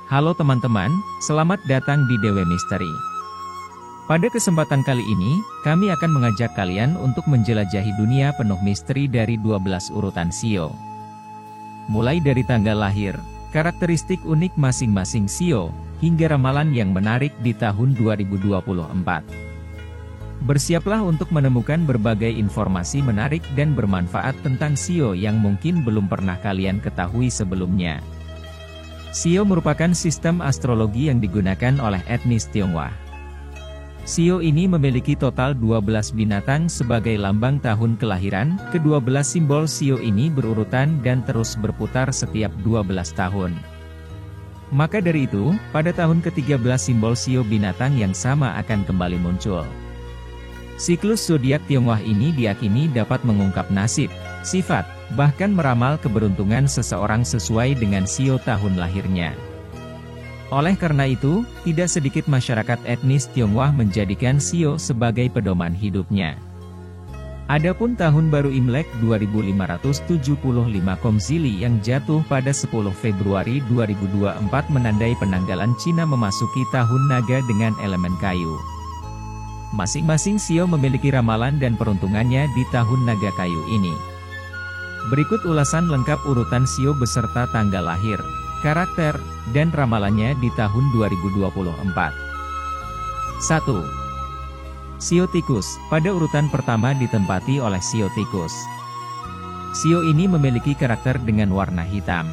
Halo teman-teman, selamat datang di DW Misteri. Pada kesempatan kali ini, kami akan mengajak kalian untuk menjelajahi dunia penuh misteri dari 12 urutan shio. Mulai dari tanggal lahir, karakteristik unik masing-masing shio, hingga ramalan yang menarik di tahun 2024. Bersiaplah untuk menemukan berbagai informasi menarik dan bermanfaat tentang shio yang mungkin belum pernah kalian ketahui sebelumnya. Shio merupakan sistem astrologi yang digunakan oleh etnis Tionghoa. Shio ini memiliki total 12 binatang sebagai lambang tahun kelahiran. Ke-12 simbol shio ini berurutan dan terus berputar setiap 12 tahun. Maka dari itu, pada tahun ke-13 simbol shio binatang yang sama akan kembali muncul. Siklus zodiak Tionghoa ini diyakini dapat mengungkap nasib, sifat, bahkan meramal keberuntungan seseorang sesuai dengan shio tahun lahirnya. Oleh karena itu, tidak sedikit masyarakat etnis Tionghoa menjadikan shio sebagai pedoman hidupnya. Adapun tahun baru Imlek 2575 Komzili yang jatuh pada 10 Februari 2024 menandai penanggalan Cina memasuki tahun naga dengan elemen kayu. Masing-masing shio memiliki ramalan dan peruntungannya di tahun naga kayu ini. Berikut ulasan lengkap urutan shio beserta tanggal lahir, karakter, dan ramalannya di tahun 2024. 1. Shio tikus. Pada urutan pertama ditempati oleh shio tikus. Shio ini memiliki karakter dengan warna hitam.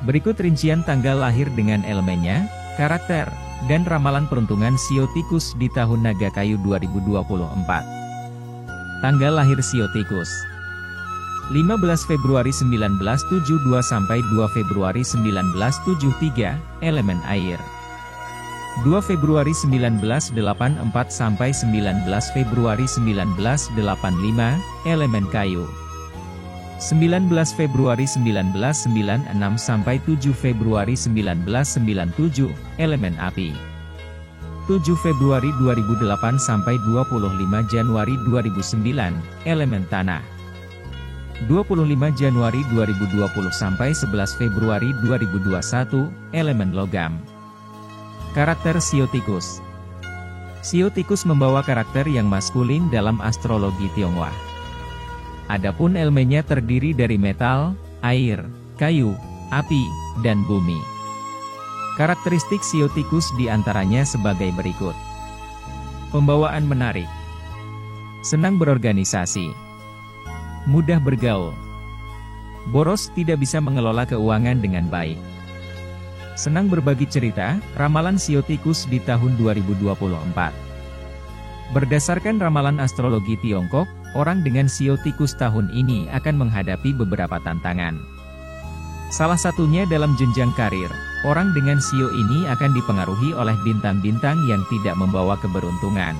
Berikut rincian tanggal lahir dengan elemennya, karakter, dan ramalan peruntungan shio tikus di tahun naga kayu 2024. Tanggal lahir shio tikus: 15 Februari 1972 sampai 2 Februari 1973, elemen air. 2 Februari 1984 sampai 19 Februari 1985, elemen kayu. 19 Februari 1996 sampai 7 Februari 1997, elemen api. 7 Februari 2008 sampai 25 Januari 2009, elemen tanah. 25 Januari 2020 sampai 11 Februari 2021, elemen logam. Karakter shio tikus. Shio tikus membawa karakter yang maskulin dalam astrologi Tionghoa. Adapun elemennya terdiri dari metal, air, kayu, api, dan bumi. Karakteristik shio tikus diantaranya sebagai berikut. Pembawaan menarik. Senang berorganisasi. Mudah bergaul. Boros, tidak bisa mengelola keuangan dengan baik. Senang berbagi cerita. Ramalan shio tikus di tahun 2024. Berdasarkan ramalan astrologi Tiongkok, orang dengan shio tikus tahun ini akan menghadapi beberapa tantangan. Salah satunya dalam jenjang karir, orang dengan shio ini akan dipengaruhi oleh bintang-bintang yang tidak membawa keberuntungan.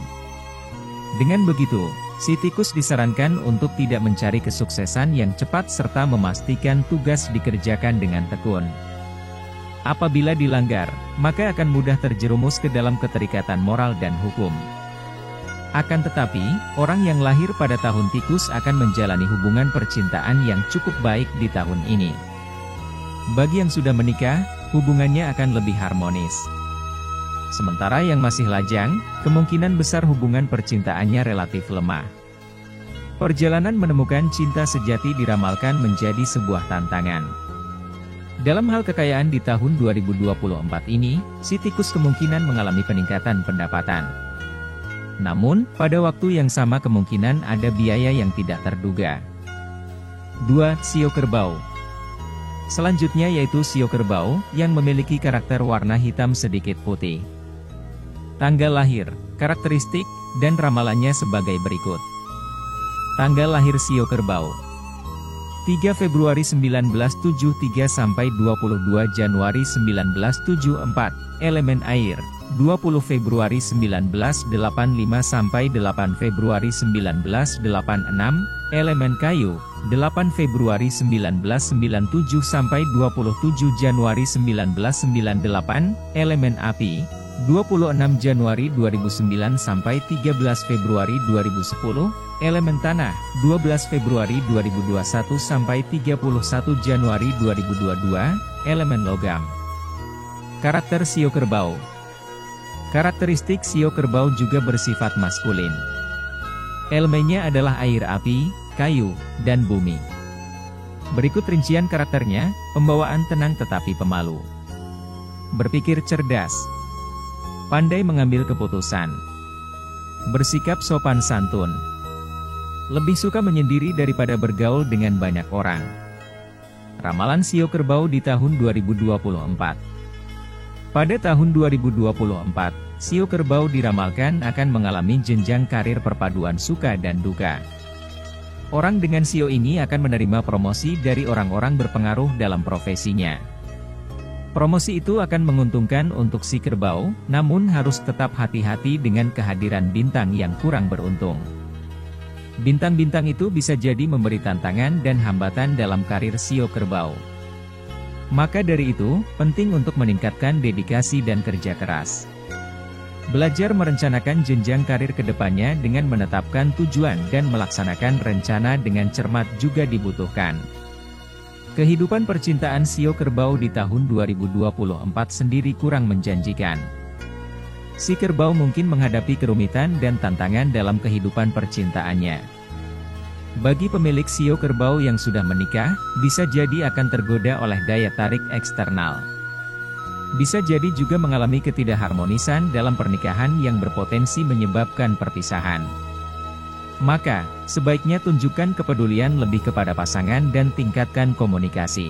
Dengan begitu, si tikus disarankan untuk tidak mencari kesuksesan yang cepat serta memastikan tugas dikerjakan dengan tekun. Apabila dilanggar, maka akan mudah terjerumus ke dalam keterikatan moral dan hukum. Akan tetapi, orang yang lahir pada tahun tikus akan menjalani hubungan percintaan yang cukup baik di tahun ini. Bagi yang sudah menikah, hubungannya akan lebih harmonis. Sementara yang masih lajang, kemungkinan besar hubungan percintaannya relatif lemah. Perjalanan menemukan cinta sejati diramalkan menjadi sebuah tantangan. Dalam hal kekayaan di tahun 2024 ini, si tikus kemungkinan mengalami peningkatan pendapatan. Namun, pada waktu yang sama kemungkinan ada biaya yang tidak terduga. 2. Shio kerbau. Selanjutnya yaitu shio kerbau, yang memiliki karakter warna hitam sedikit putih. Tanggal lahir, karakteristik, dan ramalannya sebagai berikut. Tanggal lahir shio kerbau: 3 Februari 1973 sampai 22 Januari 1974, elemen air. 20 Februari 1985 sampai 8 Februari 1986, elemen kayu. 8 Februari 1997 sampai 27 Januari 1998, elemen api. 26 Januari 2009 sampai 13 Februari 2010, elemen tanah. 12 Februari 2021 sampai 31 Januari 2022, elemen logam. Karakter Shio Kerbau. Karakteristik Shio Kerbau juga bersifat maskulin. Elemennya adalah air, api, kayu, dan bumi. Berikut rincian karakternya: pembawaan tenang tetapi pemalu. Berpikir cerdas. Pandai mengambil keputusan. Bersikap sopan santun. Lebih suka menyendiri daripada bergaul dengan banyak orang. Ramalan Shio Kerbau di tahun 2024. Pada tahun 2024, Shio Kerbau diramalkan akan mengalami jenjang karir perpaduan suka dan duka. Orang dengan Shio ini akan menerima promosi dari orang-orang berpengaruh dalam profesinya. Promosi itu akan menguntungkan untuk si Kerbau, namun harus tetap hati-hati dengan kehadiran bintang yang kurang beruntung. Bintang-bintang itu bisa jadi memberi tantangan dan hambatan dalam karir Shio Kerbau. Maka dari itu, penting untuk meningkatkan dedikasi dan kerja keras. Belajar merencanakan jenjang karir ke depannya dengan menetapkan tujuan dan melaksanakan rencana dengan cermat juga dibutuhkan. Kehidupan percintaan Shio Kerbau di tahun 2024 sendiri kurang menjanjikan. Si Kerbau mungkin menghadapi kerumitan dan tantangan dalam kehidupan percintaannya. Bagi pemilik Shio Kerbau yang sudah menikah, bisa jadi akan tergoda oleh daya tarik eksternal. Bisa jadi juga mengalami ketidakharmonisan dalam pernikahan yang berpotensi menyebabkan perpisahan. Maka, sebaiknya tunjukkan kepedulian lebih kepada pasangan dan tingkatkan komunikasi.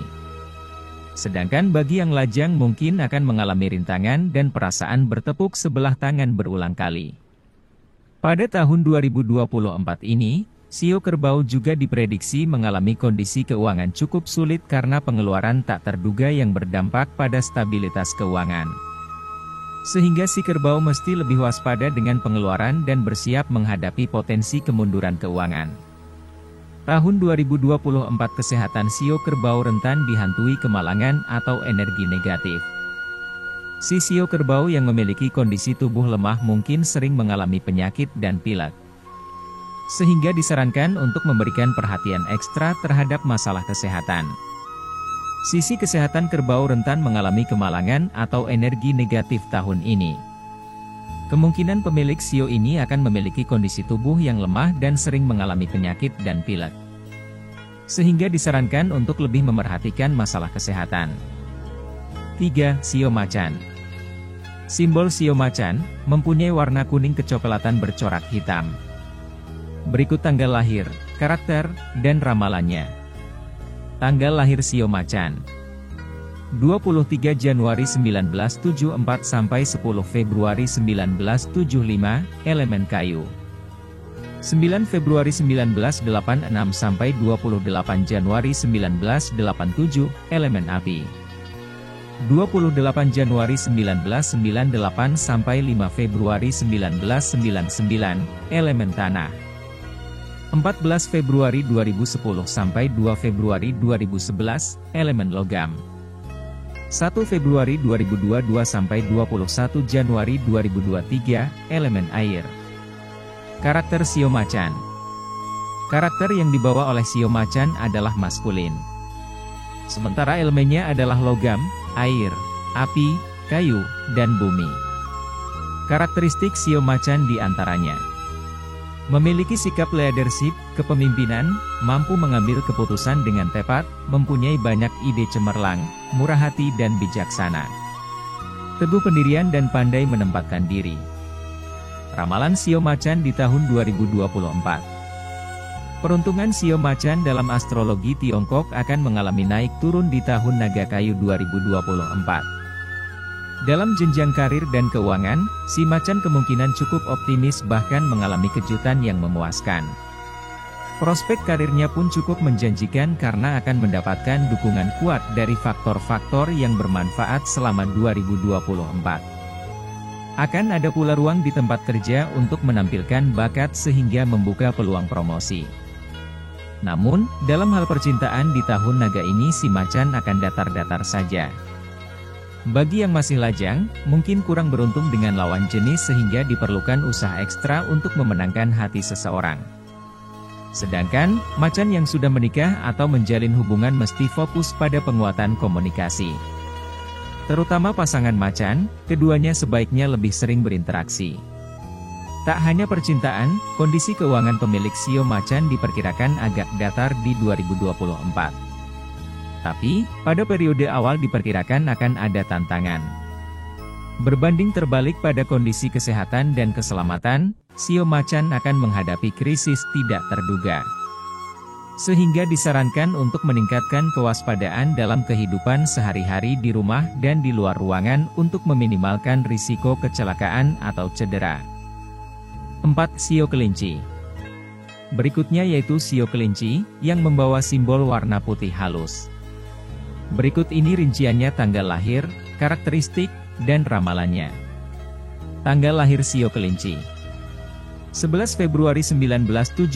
Sedangkan bagi yang lajang mungkin akan mengalami rintangan dan perasaan bertepuk sebelah tangan berulang kali. Pada tahun 2024 ini, Shio Kerbau juga diprediksi mengalami kondisi keuangan cukup sulit karena pengeluaran tak terduga yang berdampak pada stabilitas keuangan. Sehingga si Kerbau mesti lebih waspada dengan pengeluaran dan bersiap menghadapi potensi kemunduran keuangan. Tahun 2024 kesehatan Shio Kerbau rentan dihantui kemalangan atau energi negatif. Si Shio Kerbau yang memiliki kondisi tubuh lemah mungkin sering mengalami penyakit dan pilek. Sehingga disarankan untuk memberikan perhatian ekstra terhadap masalah kesehatan. Sisi kesehatan Kerbau rentan mengalami kemalangan atau energi negatif tahun ini. Kemungkinan pemilik Shio ini akan memiliki kondisi tubuh yang lemah dan sering mengalami penyakit dan pilek. Sehingga disarankan untuk lebih memerhatikan masalah kesehatan. 3. Shio Macan. Simbol Shio Macan mempunyai warna kuning kecoklatan bercorak hitam. Berikut tanggal lahir, karakter, dan ramalannya. Tanggal lahir Shio Macan: 23 Januari 1974 sampai 10 Februari 1975, elemen kayu. 9 Februari 1986 sampai 28 Januari 1987, elemen api. 28 Januari 1998 sampai 5 Februari 1999, elemen tanah. 14 Februari 2010 sampai 2 Februari 2011, elemen logam. 1 Februari 2022 sampai 21 Januari 2023, elemen air. Karakter Shio Macan. Karakter yang dibawa oleh Shio Macan adalah maskulin. Sementara elemennya adalah logam, air, api, kayu, dan bumi. Karakteristik Shio Macan di antaranya: memiliki sikap leadership, kepemimpinan, mampu mengambil keputusan dengan tepat, mempunyai banyak ide cemerlang, murah hati dan bijaksana. Teguh pendirian dan pandai menempatkan diri. Ramalan Shio Macan di tahun 2024. Peruntungan Shio Macan dalam astrologi Tiongkok akan mengalami naik turun di tahun Naga Kayu 2024. Dalam jenjang karir dan keuangan, si Macan kemungkinan cukup optimis bahkan mengalami kejutan yang memuaskan. Prospek karirnya pun cukup menjanjikan karena akan mendapatkan dukungan kuat dari faktor-faktor yang bermanfaat selama 2024. Akan ada pula ruang di tempat kerja untuk menampilkan bakat sehingga membuka peluang promosi. Namun, dalam hal percintaan di tahun naga ini si Macan akan datar-datar saja. Bagi yang masih lajang, mungkin kurang beruntung dengan lawan jenis sehingga diperlukan usaha ekstra untuk memenangkan hati seseorang. Sedangkan, Macan yang sudah menikah atau menjalin hubungan mesti fokus pada penguatan komunikasi. Terutama pasangan macan, keduanya sebaiknya lebih sering berinteraksi. Tak hanya percintaan, kondisi keuangan pemilik Shio Macan diperkirakan agak datar di 2024. Tapi, pada periode awal diperkirakan akan ada tantangan. Berbanding terbalik pada kondisi kesehatan dan keselamatan, Shio Macan akan menghadapi krisis tidak terduga. Sehingga disarankan untuk meningkatkan kewaspadaan dalam kehidupan sehari-hari di rumah dan di luar ruangan untuk meminimalkan risiko kecelakaan atau cedera. 4. Shio Kelinci. Berikutnya yaitu Shio Kelinci, yang membawa simbol warna putih halus. Berikut ini rinciannya tanggal lahir, karakteristik, dan ramalannya. Tanggal lahir Shio Kelinci: 11 Februari 1975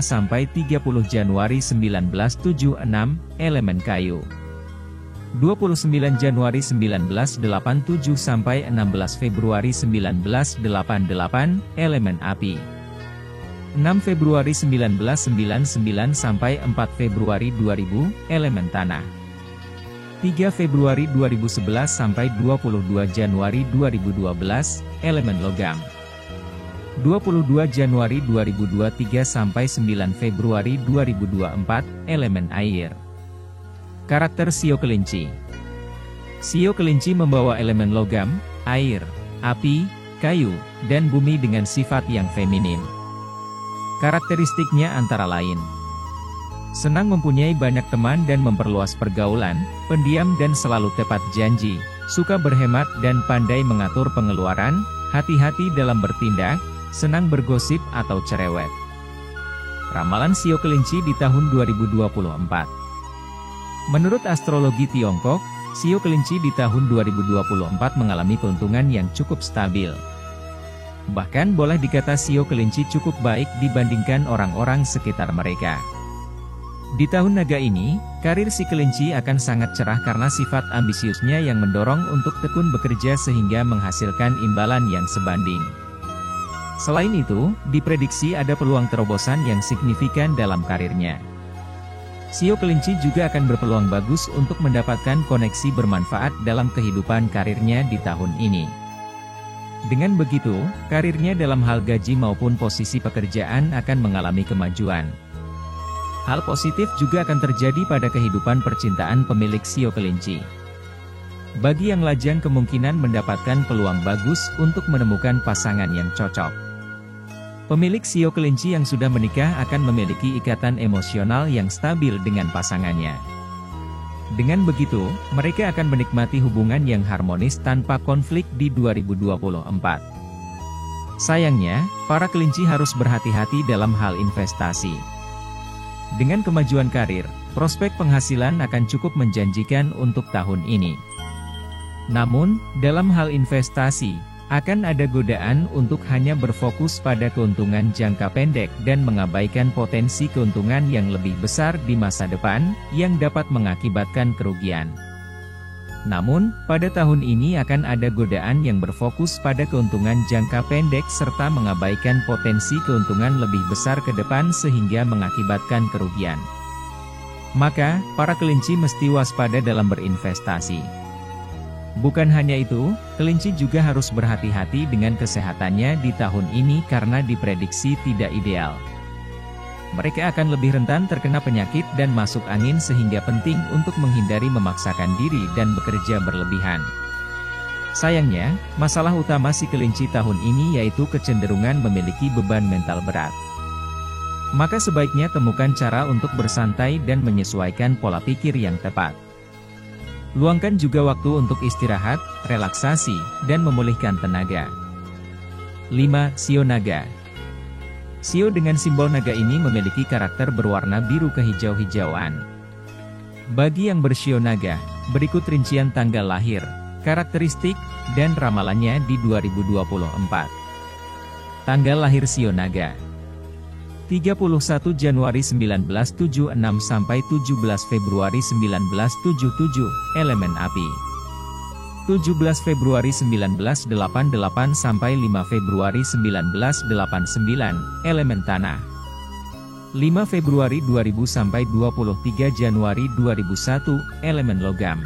sampai 30 Januari 1976, elemen kayu. 29 Januari 1987 sampai 16 Februari 1988, elemen api. 6 Februari 1999 sampai 4 Februari 2000, elemen tanah. 3 Februari 2011 sampai 22 Januari 2012, elemen logam. 22 Januari 2023 sampai 9 Februari 2024, elemen air. Karakter Shio Kelinci. Shio Kelinci membawa elemen logam, air, api, kayu, dan bumi dengan sifat yang feminim. Karakteristiknya antara lain: senang mempunyai banyak teman dan memperluas pergaulan, pendiam dan selalu tepat janji, suka berhemat dan pandai mengatur pengeluaran, hati-hati dalam bertindak, senang bergosip atau cerewet. Ramalan Shio Kelinci di tahun 2024. Menurut astrologi Tiongkok, Shio Kelinci di tahun 2024 mengalami keuntungan yang cukup stabil. Bahkan boleh dikata Shio Kelinci cukup baik dibandingkan orang-orang sekitar mereka. Di tahun naga ini, karir si kelinci akan sangat cerah karena sifat ambisiusnya yang mendorong untuk tekun bekerja sehingga menghasilkan imbalan yang sebanding. Selain itu, diprediksi ada peluang terobosan yang signifikan dalam karirnya. Shio Kelinci juga akan berpeluang bagus untuk mendapatkan koneksi bermanfaat dalam kehidupan karirnya di tahun ini. Dengan begitu, karirnya dalam hal gaji maupun posisi pekerjaan akan mengalami kemajuan. Hal positif juga akan terjadi pada kehidupan percintaan pemilik Shio Kelinci. Bagi yang lajang kemungkinan mendapatkan peluang bagus untuk menemukan pasangan yang cocok. Pemilik Shio Kelinci yang sudah menikah akan memiliki ikatan emosional yang stabil dengan pasangannya. Dengan begitu, mereka akan menikmati hubungan yang harmonis tanpa konflik di 2024. Sayangnya, para kelinci harus berhati-hati dalam hal investasi. Dengan kemajuan karir, prospek penghasilan akan cukup menjanjikan untuk tahun ini. Namun, dalam hal investasi, akan ada godaan untuk hanya berfokus pada keuntungan jangka pendek dan mengabaikan potensi keuntungan yang lebih besar di masa depan, yang dapat mengakibatkan kerugian. Namun, pada tahun ini akan ada godaan yang berfokus pada keuntungan jangka pendek serta mengabaikan potensi keuntungan lebih besar ke depan sehingga mengakibatkan kerugian. Maka, para kelinci mesti waspada dalam berinvestasi. Bukan hanya itu, kelinci juga harus berhati-hati dengan kesehatannya di tahun ini karena diprediksi tidak ideal. Mereka akan lebih rentan terkena penyakit dan masuk angin sehingga penting untuk menghindari memaksakan diri dan bekerja berlebihan. Sayangnya, masalah utama si kelinci tahun ini yaitu kecenderungan memiliki beban mental berat. Maka sebaiknya temukan cara untuk bersantai dan menyesuaikan pola pikir yang tepat. Luangkan juga waktu untuk istirahat, relaksasi, dan memulihkan tenaga. 5. Shio Naga. Shio dengan simbol naga ini memiliki karakter berwarna biru kehijau-hijauan. Bagi yang bershio naga, berikut rincian tanggal lahir, karakteristik, dan ramalannya di 2024. Tanggal lahir Shio Naga: 31 Januari 1976 sampai 17 Februari 1977, elemen api. 17 Februari 1988 sampai 5 Februari 1989, elemen tanah. 5 Februari 2000 sampai 23 Januari 2001, elemen logam.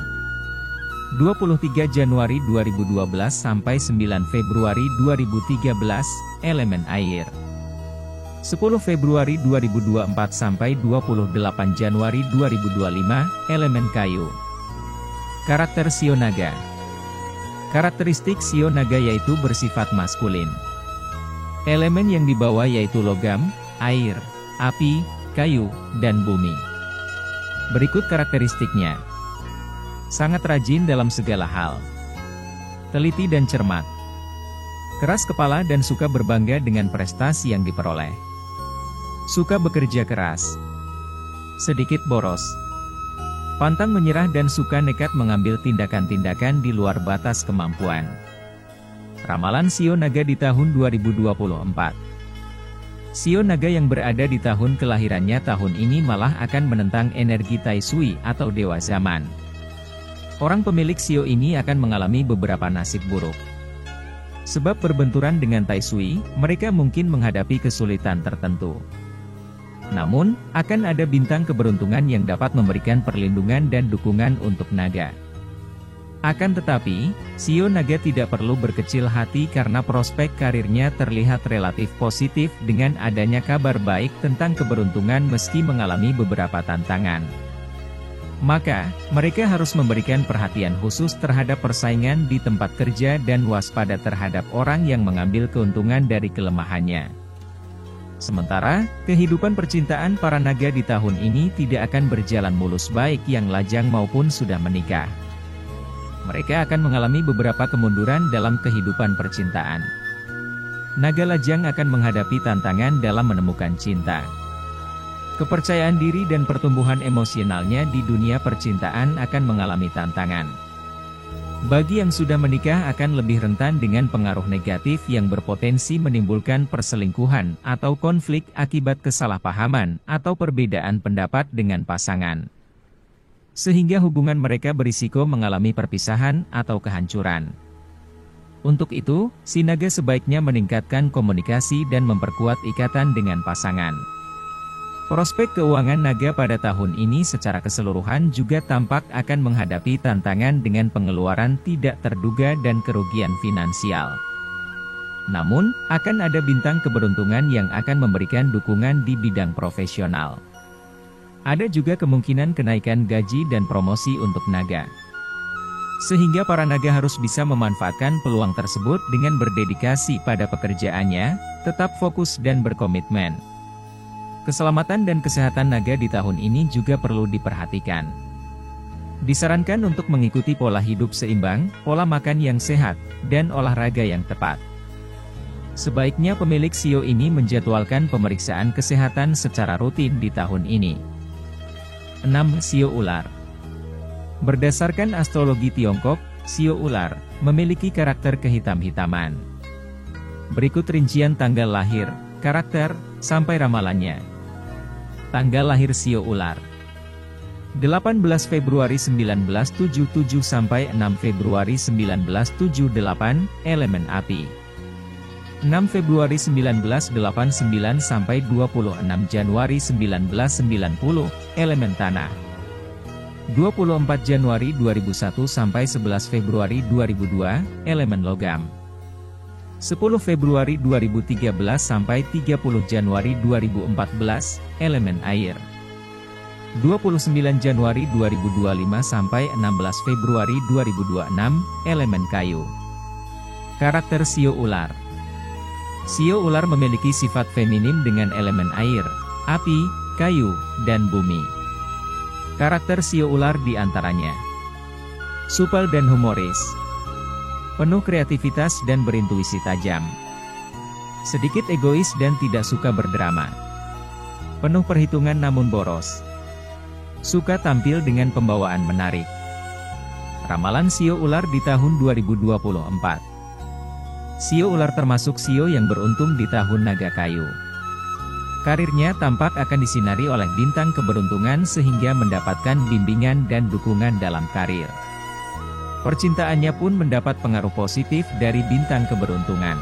23 Januari 2012 sampai 9 Februari 2013, elemen air. 10 Februari 2024 sampai 28 Januari 2025, elemen kayu. Karakter shio naga. Karakteristik shio naga yaitu bersifat maskulin. Elemen yang dibawa yaitu logam, air, api, kayu, dan bumi. Berikut karakteristiknya. Sangat rajin dalam segala hal. Teliti dan cermat. Keras kepala dan suka berbangga dengan prestasi yang diperoleh. Suka bekerja keras. Sedikit boros. Pantang menyerah dan suka nekat mengambil tindakan-tindakan di luar batas kemampuan. Ramalan shio naga di tahun 2024. Shio naga yang berada di tahun kelahirannya tahun ini malah akan menentang energi Tai Sui atau Dewa Zaman. Orang pemilik shio ini akan mengalami beberapa nasib buruk. Sebab berbenturan dengan Tai Sui, mereka mungkin menghadapi kesulitan tertentu. Namun, akan ada bintang keberuntungan yang dapat memberikan perlindungan dan dukungan untuk naga. Akan tetapi, shio naga tidak perlu berkecil hati karena prospek karirnya terlihat relatif positif dengan adanya kabar baik tentang keberuntungan meski mengalami beberapa tantangan. Maka, mereka harus memberikan perhatian khusus terhadap persaingan di tempat kerja dan waspada terhadap orang yang mengambil keuntungan dari kelemahannya. Sementara, kehidupan percintaan para naga di tahun ini tidak akan berjalan mulus baik yang lajang maupun sudah menikah. Mereka akan mengalami beberapa kemunduran dalam kehidupan percintaan. Naga lajang akan menghadapi tantangan dalam menemukan cinta. Kepercayaan diri dan pertumbuhan emosionalnya di dunia percintaan akan mengalami tantangan. Bagi yang sudah menikah akan lebih rentan dengan pengaruh negatif yang berpotensi menimbulkan perselingkuhan atau konflik akibat kesalahpahaman atau perbedaan pendapat dengan pasangan. Sehingga hubungan mereka berisiko mengalami perpisahan atau kehancuran. Untuk itu, si naga sebaiknya meningkatkan komunikasi dan memperkuat ikatan dengan pasangan. Prospek keuangan naga pada tahun ini secara keseluruhan juga tampak akan menghadapi tantangan dengan pengeluaran tidak terduga dan kerugian finansial. Namun, akan ada bintang keberuntungan yang akan memberikan dukungan di bidang profesional. Ada juga kemungkinan kenaikan gaji dan promosi untuk naga. Sehingga para naga harus bisa memanfaatkan peluang tersebut dengan berdedikasi pada pekerjaannya, tetap fokus dan berkomitmen. Keselamatan dan kesehatan naga di tahun ini juga perlu diperhatikan. Disarankan untuk mengikuti pola hidup seimbang, pola makan yang sehat, dan olahraga yang tepat. Sebaiknya pemilik shio ini menjadwalkan pemeriksaan kesehatan secara rutin di tahun ini. 6. Shio ular. Berdasarkan astrologi Tiongkok, shio ular memiliki karakter kehitam-hitaman. Berikut rincian tanggal lahir, karakter, sampai ramalannya. Tanggal lahir shio ular. 18 Februari 1977 sampai 6 Februari 1978, elemen api. 6 Februari 1989 sampai 26 Januari 1990, elemen tanah. 24 Januari 2001 sampai 11 Februari 2002, elemen logam. 10 Februari 2013 sampai 30 Januari 2014, elemen air. 29 Januari 2025 sampai 16 Februari 2026, elemen kayu. Karakter shio ular. Shio ular memiliki sifat feminim dengan elemen air, api, kayu, dan bumi. Karakter shio ular di antaranya supel dan humoris, penuh kreativitas dan berintuisi tajam, sedikit egois dan tidak suka berdrama, penuh perhitungan namun boros, suka tampil dengan pembawaan menarik. Ramalan shio ular di tahun 2024. Shio ular termasuk shio yang beruntung di tahun naga kayu. Karirnya tampak akan disinari oleh bintang keberuntungan sehingga mendapatkan bimbingan dan dukungan dalam karir. Percintaannya pun mendapat pengaruh positif dari bintang keberuntungan.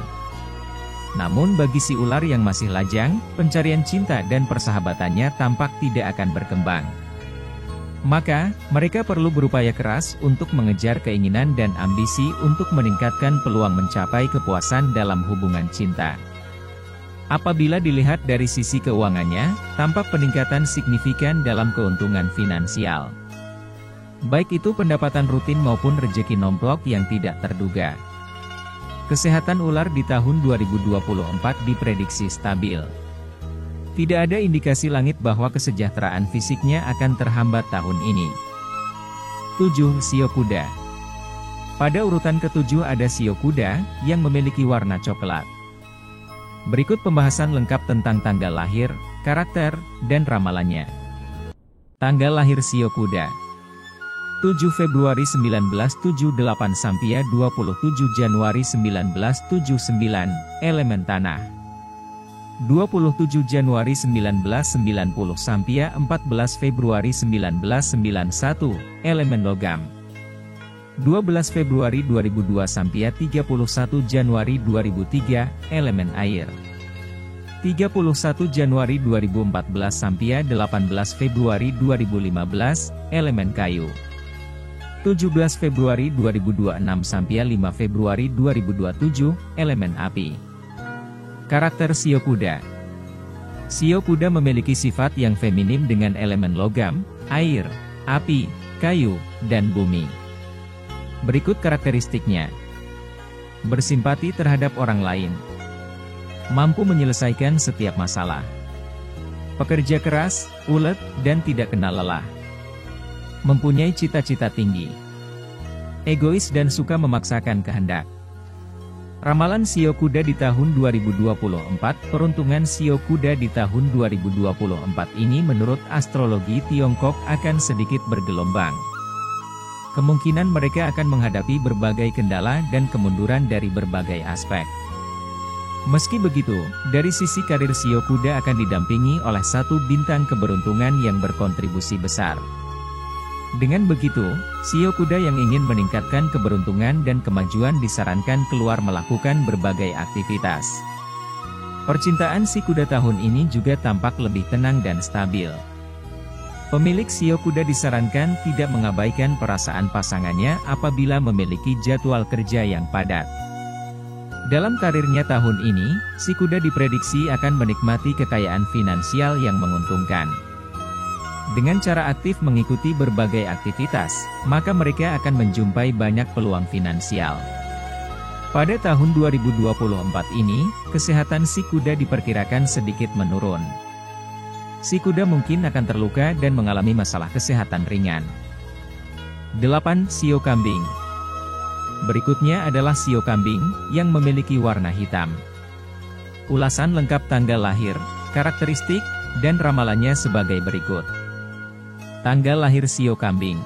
Namun bagi si ular yang masih lajang, pencarian cinta dan persahabatannya tampak tidak akan berkembang. Maka, mereka perlu berupaya keras untuk mengejar keinginan dan ambisi untuk meningkatkan peluang mencapai kepuasan dalam hubungan cinta. Apabila dilihat dari sisi keuangannya, tampak peningkatan signifikan dalam keuntungan finansial. Baik itu pendapatan rutin maupun rejeki nomplok yang tidak terduga. Kesehatan ular di tahun 2024 diprediksi stabil. Tidak ada indikasi langit bahwa kesejahteraan fisiknya akan terhambat tahun ini. 7. Shio Kuda. Pada urutan ke-7 ada Shio Kuda, yang memiliki warna coklat. Berikut pembahasan lengkap tentang tanggal lahir, karakter, dan ramalannya. Tanggal lahir Shio Kuda. 7 Februari 1978 sampai 27 Januari 1979, elemen tanah. 27 Januari 1990 sampai 14 Februari 1991, elemen logam. 12 Februari 2002 sampai 31 Januari 2003, elemen air. 31 Januari 2014 sampai 18 Februari 2015, elemen kayu. 17 Februari 2026 sampai 5 Februari 2027, elemen api. Karakter Shio Kuda. Shio Kuda memiliki sifat yang feminim dengan elemen logam, air, api, kayu, dan bumi. Berikut karakteristiknya. Bersimpati terhadap orang lain. Mampu menyelesaikan setiap masalah. Pekerja keras, ulet, dan tidak kenal lelah. Mempunyai cita-cita tinggi. Egois dan suka memaksakan kehendak. Ramalan Shio Kuda di tahun 2024. Peruntungan Shio Kuda di tahun 2024 ini menurut astrologi Tiongkok akan sedikit bergelombang. Kemungkinan mereka akan menghadapi berbagai kendala dan kemunduran dari berbagai aspek. Meski begitu, dari sisi karir Shio Kuda akan didampingi oleh satu bintang keberuntungan yang berkontribusi besar. Dengan begitu, Shio Kuda yang ingin meningkatkan keberuntungan dan kemajuan disarankan keluar melakukan berbagai aktivitas. Percintaan si kuda tahun ini juga tampak lebih tenang dan stabil. Pemilik Shio Kuda disarankan tidak mengabaikan perasaan pasangannya apabila memiliki jadwal kerja yang padat. Dalam karirnya tahun ini, si kuda diprediksi akan menikmati kekayaan finansial yang menguntungkan. Dengan cara aktif mengikuti berbagai aktivitas, maka mereka akan menjumpai banyak peluang finansial. Pada tahun 2024 ini, kesehatan si kuda diperkirakan sedikit menurun. Si kuda mungkin akan terluka dan mengalami masalah kesehatan ringan. 8. Shio Kambing. Berikutnya adalah Shio Kambing, yang memiliki warna hitam. Ulasan lengkap tanggal lahir, karakteristik, dan ramalannya sebagai berikut. Tanggal lahir Shio Kambing.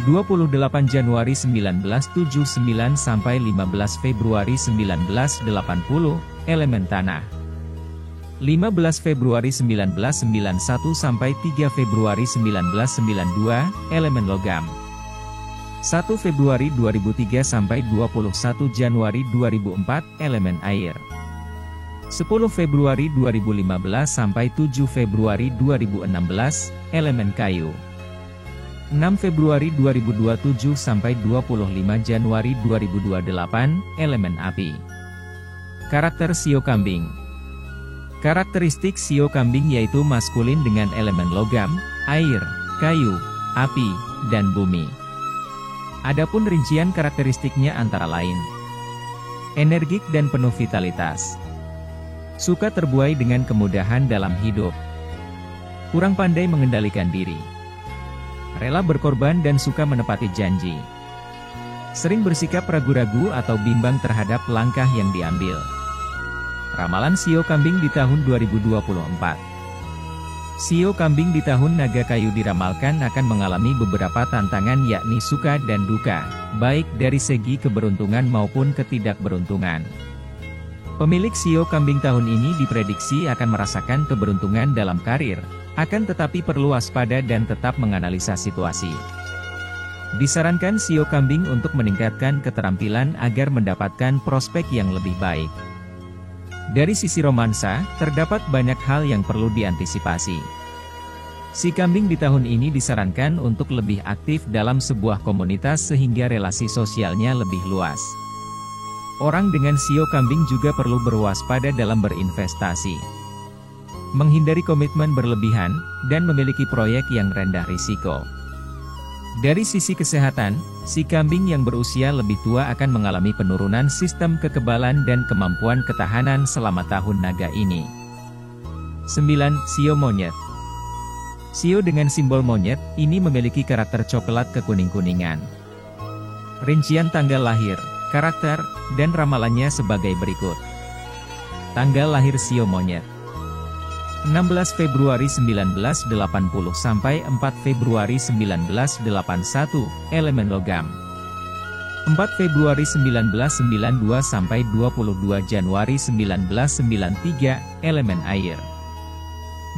28 Januari 1979 sampai 15 Februari 1980, elemen tanah. 15 Februari 1991 sampai 3 Februari 1992, elemen logam. 1 Februari 2003 sampai 21 Januari 2004, elemen air. 10 Februari 2015 sampai 7 Februari 2016, elemen kayu. 6 Februari 2027 sampai 25 Januari 2028, elemen api. Karakter Shio Kambing. Karakteristik Shio Kambing yaitu maskulin dengan elemen logam, air, kayu, api, dan bumi. Adapun rincian karakteristiknya antara lain: energik dan penuh vitalitas. Suka terbuai dengan kemudahan dalam hidup. Kurang pandai mengendalikan diri. Rela berkorban dan suka menepati janji. Sering bersikap ragu-ragu atau bimbang terhadap langkah yang diambil. Ramalan Shio Kambing di tahun 2024. Shio Kambing di tahun naga kayu diramalkan akan mengalami beberapa tantangan yakni suka dan duka, baik dari segi keberuntungan maupun ketidakberuntungan. Pemilik Shio Kambing tahun ini diprediksi akan merasakan keberuntungan dalam karir, akan tetapi perlu waspada dan tetap menganalisa situasi. Disarankan Shio Kambing untuk meningkatkan keterampilan agar mendapatkan prospek yang lebih baik. Dari sisi romansa, terdapat banyak hal yang perlu diantisipasi. Si kambing di tahun ini disarankan untuk lebih aktif dalam sebuah komunitas sehingga relasi sosialnya lebih luas. Orang dengan sio kambing juga perlu berwaspada dalam berinvestasi. Menghindari komitmen berlebihan, dan memiliki proyek yang rendah risiko. Dari sisi kesehatan, si kambing yang berusia lebih tua akan mengalami penurunan sistem kekebalan dan kemampuan ketahanan selama tahun naga ini. 9. Sio monyet. Sio dengan simbol monyet, ini memiliki karakter coklat kekuning-kuningan. Rincian tanggal lahir, karakter, dan ramalannya sebagai berikut. Tanggal lahir sio monyet: 16 Februari 1980 sampai 4 Februari 1981, elemen logam. 4 Februari 1992 sampai 22 Januari 1993, elemen air.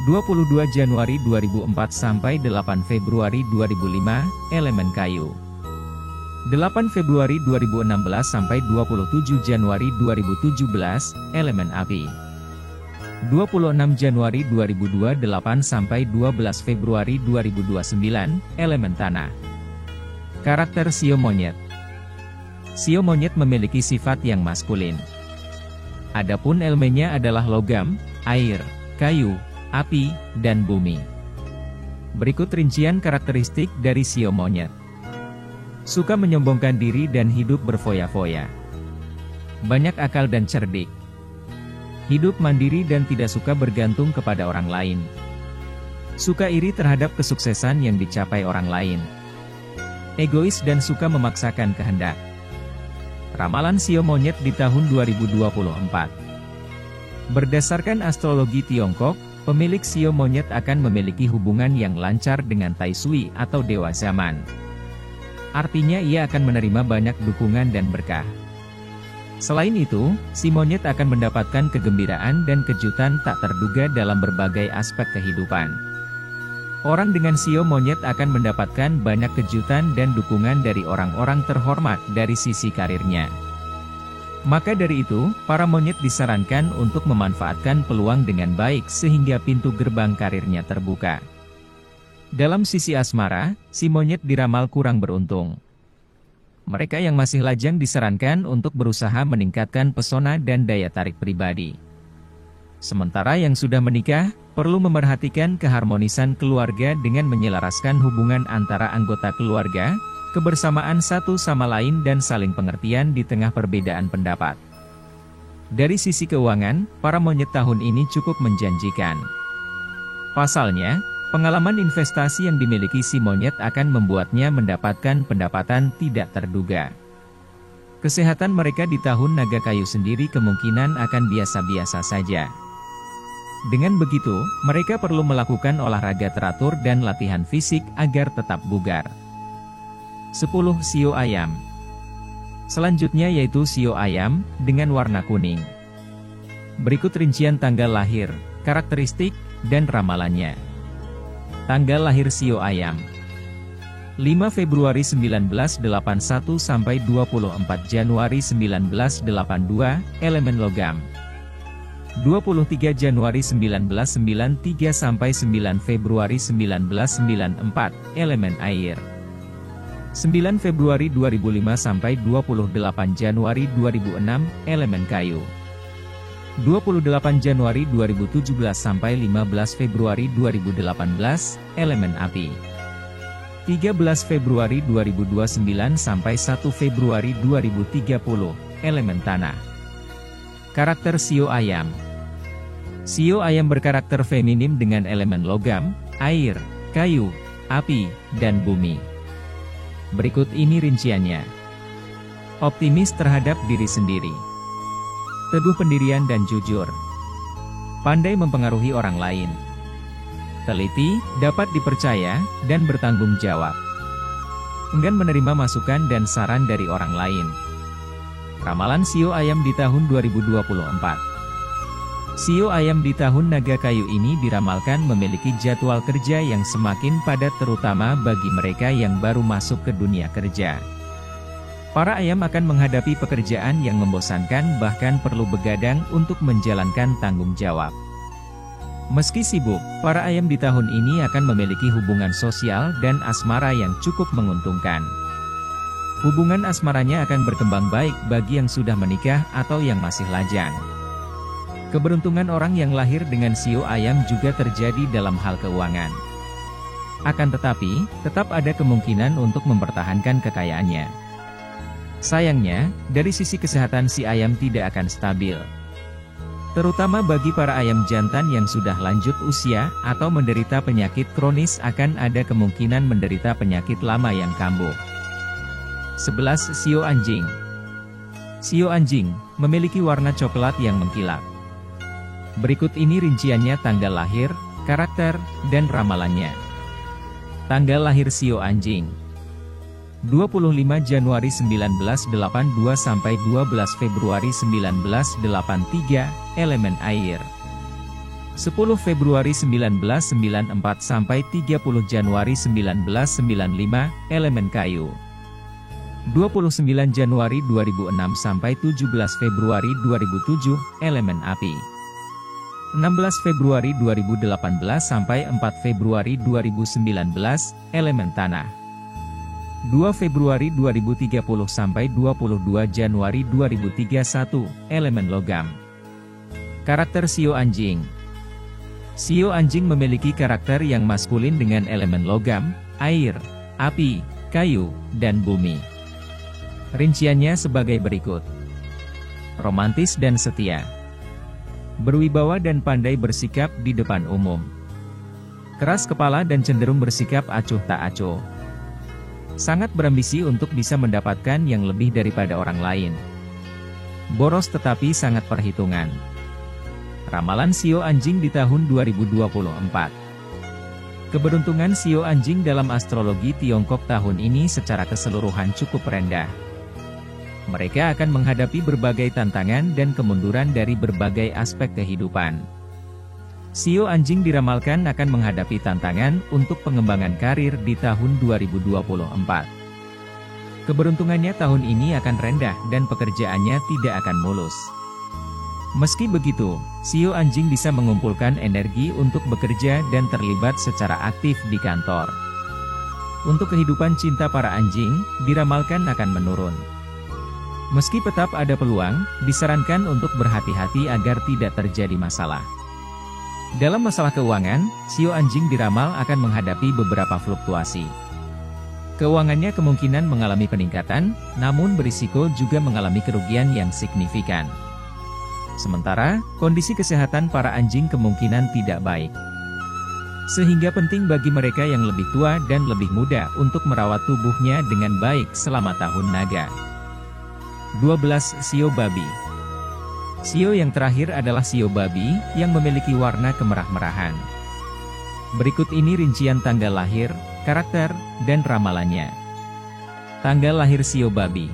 22 Januari 2004 sampai 8 Februari 2005, elemen kayu. 8 Februari 2016 sampai 27 Januari 2017, elemen api. 26 Januari 2028 sampai 12 Februari 2029, elemen tanah. Karakter sio monyet. Sio monyet memiliki sifat yang maskulin. Adapun elemennya adalah logam, air, kayu, api, dan bumi. Berikut rincian karakteristik dari sio monyet. Suka menyombongkan diri dan hidup berfoya-foya. Banyak akal dan cerdik. Hidup mandiri dan tidak suka bergantung kepada orang lain. Suka iri terhadap kesuksesan yang dicapai orang lain. Egois dan suka memaksakan kehendak. Ramalan sio monyet di tahun 2024. Berdasarkan astrologi Tiongkok, pemilik sio monyet akan memiliki hubungan yang lancar dengan Tai Sui atau Dewa Zaman. Artinya ia akan menerima banyak dukungan dan berkah. Selain itu, si monyet akan mendapatkan kegembiraan dan kejutan tak terduga dalam berbagai aspek kehidupan. Orang dengan sio monyet akan mendapatkan banyak kejutan dan dukungan dari orang-orang terhormat dari sisi karirnya. Maka dari itu, para monyet disarankan untuk memanfaatkan peluang dengan baik sehingga pintu gerbang karirnya terbuka. Dalam sisi asmara, si monyet diramal kurang beruntung. Mereka yang masih lajang disarankan untuk berusaha meningkatkan pesona dan daya tarik pribadi. Sementara yang sudah menikah, perlu memerhatikan keharmonisan keluarga dengan menyelaraskan hubungan antara anggota keluarga, kebersamaan satu sama lain dan saling pengertian di tengah perbedaan pendapat. Dari sisi keuangan, para monyet tahun ini cukup menjanjikan. Pasalnya, pengalaman investasi yang dimiliki si monyet akan membuatnya mendapatkan pendapatan tidak terduga. Kesehatan mereka di tahun naga kayu sendiri kemungkinan akan biasa-biasa saja. Dengan begitu, mereka perlu melakukan olahraga teratur dan latihan fisik agar tetap bugar. 10. Sio ayam. Selanjutnya yaitu sio ayam, dengan warna kuning. Berikut rincian tanggal lahir, karakteristik, dan ramalannya. Tanggal lahir sio ayam: 5 Februari 1981 sampai 24 Januari 1982, elemen logam. 23 Januari 1993 sampai 9 Februari 1994, elemen air. 9 Februari 2005 sampai 28 Januari 2006, elemen kayu. 28 Januari 2017 sampai 15 Februari 2018, elemen api. 13 Februari 2029 sampai 1 Februari 2030, elemen tanah. Karakter sio ayam. Sio ayam berkarakter feminim dengan elemen logam, air, kayu, api, dan bumi. Berikut ini rinciannya. Optimis terhadap diri sendiri. Teguh pendirian dan jujur. Pandai mempengaruhi orang lain. Teliti, dapat dipercaya, dan bertanggung jawab. Enggan menerima masukan dan saran dari orang lain. Ramalan sio ayam di tahun 2024. Sio ayam di tahun naga kayu ini diramalkan memiliki jadwal kerja yang semakin padat terutama bagi mereka yang baru masuk ke dunia kerja. Para ayam akan menghadapi pekerjaan yang membosankan bahkan perlu begadang untuk menjalankan tanggung jawab. Meski sibuk, para ayam di tahun ini akan memiliki hubungan sosial dan asmara yang cukup menguntungkan. Hubungan asmaranya akan berkembang baik bagi yang sudah menikah atau yang masih lajang. Keberuntungan orang yang lahir dengan sio ayam juga terjadi dalam hal keuangan. Akan tetapi, tetap ada kemungkinan untuk mempertahankan kekayaannya. Sayangnya, dari sisi kesehatan si ayam tidak akan stabil. Terutama bagi para ayam jantan yang sudah lanjut usia, atau menderita penyakit kronis akan ada kemungkinan menderita penyakit lama yang kambuh. 11. Sio anjing. Sio anjing, memiliki warna coklat yang mengkilap. Berikut ini rinciannya tanggal lahir, karakter, dan ramalannya. Tanggal lahir sio anjing. 25 Januari 1982 sampai 12 Februari 1983, elemen air. 10 Februari 1994 sampai 30 Januari 1995, elemen kayu. 29 Januari 2006 sampai 17 Februari 2007, elemen api. 16 Februari 2018 sampai 4 Februari 2019, elemen tanah. 2 Februari 2030 sampai 22 Januari 2031, elemen logam. Karakter sio anjing. Sio anjing memiliki karakter yang maskulin dengan elemen logam, air, api, kayu, dan bumi. Rinciannya sebagai berikut. Romantis dan setia. Berwibawa dan pandai bersikap di depan umum. Keras kepala dan cenderung bersikap acuh tak acuh. Sangat berambisi untuk bisa mendapatkan yang lebih daripada orang lain. Boros tetapi sangat perhitungan. Ramalan sio anjing di tahun 2024. Keberuntungan sio anjing dalam astrologi Tiongkok tahun ini secara keseluruhan cukup rendah. Mereka akan menghadapi berbagai tantangan dan kemunduran dari berbagai aspek kehidupan. Sio anjing diramalkan akan menghadapi tantangan untuk pengembangan karir di tahun 2024. Keberuntungannya tahun ini akan rendah dan pekerjaannya tidak akan mulus. Meski begitu, sio anjing bisa mengumpulkan energi untuk bekerja dan terlibat secara aktif di kantor. Untuk kehidupan cinta para anjing, diramalkan akan menurun. Meski tetap ada peluang, disarankan untuk berhati-hati agar tidak terjadi masalah. Dalam masalah keuangan, sio anjing diramal akan menghadapi beberapa fluktuasi. Keuangannya kemungkinan mengalami peningkatan, namun berisiko juga mengalami kerugian yang signifikan. Sementara, kondisi kesehatan para anjing kemungkinan tidak baik. Sehingga penting bagi mereka yang lebih tua dan lebih muda untuk merawat tubuhnya dengan baik selama tahun naga. 12. Sio babi. Sio yang terakhir adalah sio babi, yang memiliki warna kemerah-merahan. Berikut ini rincian tanggal lahir, karakter, dan ramalannya. Tanggal lahir sio babi.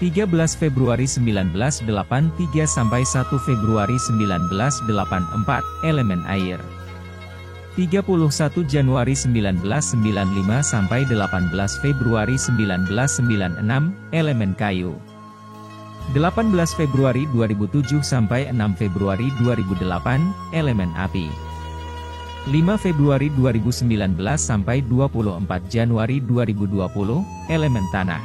13 Februari 1983 sampai 1 Februari 1984, elemen air. 31 Januari 1995 sampai 18 Februari 1996, elemen kayu. 18 Februari 2007 sampai 6 Februari 2008, elemen api. 5 Februari 2019 sampai 24 Januari 2020, elemen tanah.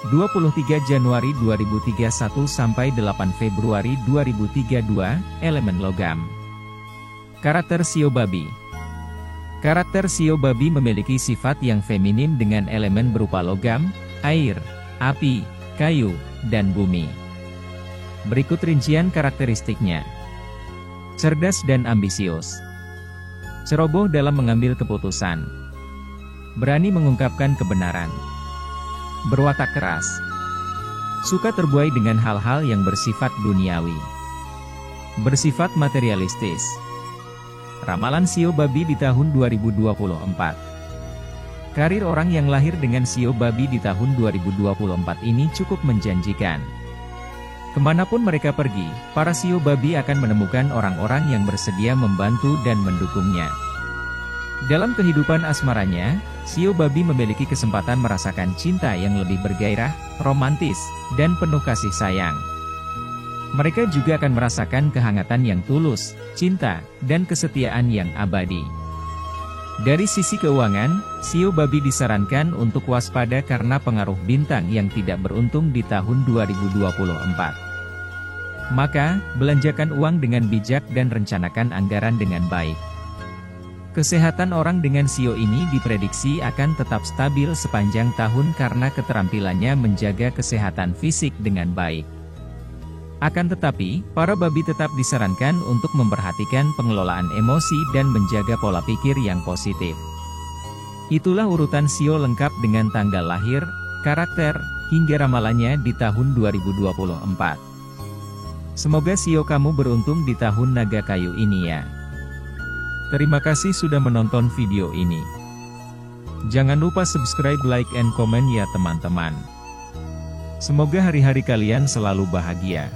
23 Januari 2031 sampai 8 Februari 2032, elemen logam. Karakter sio babi. Karakter sio babi memiliki sifat yang feminim dengan elemen berupa logam, air, api, kayu, dan bumi. Berikut rincian karakteristiknya. Cerdas dan ambisius. Ceroboh dalam mengambil keputusan. Berani mengungkapkan kebenaran. Berwatak keras. Suka terbuai dengan hal-hal yang bersifat duniawi. Bersifat materialistis. Ramalan sio babi di tahun 2024. Karir orang yang lahir dengan sio babi di tahun 2024 ini cukup menjanjikan. Kemanapun mereka pergi, para sio babi akan menemukan orang-orang yang bersedia membantu dan mendukungnya. Dalam kehidupan asmaranya, sio babi memiliki kesempatan merasakan cinta yang lebih bergairah, romantis, dan penuh kasih sayang. Mereka juga akan merasakan kehangatan yang tulus, cinta, dan kesetiaan yang abadi. Dari sisi keuangan, Shio babi disarankan untuk waspada karena pengaruh bintang yang tidak beruntung di tahun 2024. Maka, belanjakan uang dengan bijak dan rencanakan anggaran dengan baik. Kesehatan orang dengan Shio ini diprediksi akan tetap stabil sepanjang tahun karena keterampilannya menjaga kesehatan fisik dengan baik. Akan tetapi, para babi tetap disarankan untuk memperhatikan pengelolaan emosi dan menjaga pola pikir yang positif. Itulah urutan Shio lengkap dengan tanggal lahir, karakter, hingga ramalannya di tahun 2024. Semoga Shio kamu beruntung di tahun naga kayu ini ya. Terima kasih sudah menonton video ini. Jangan lupa subscribe, like, and comment ya teman-teman. Semoga hari-hari kalian selalu bahagia.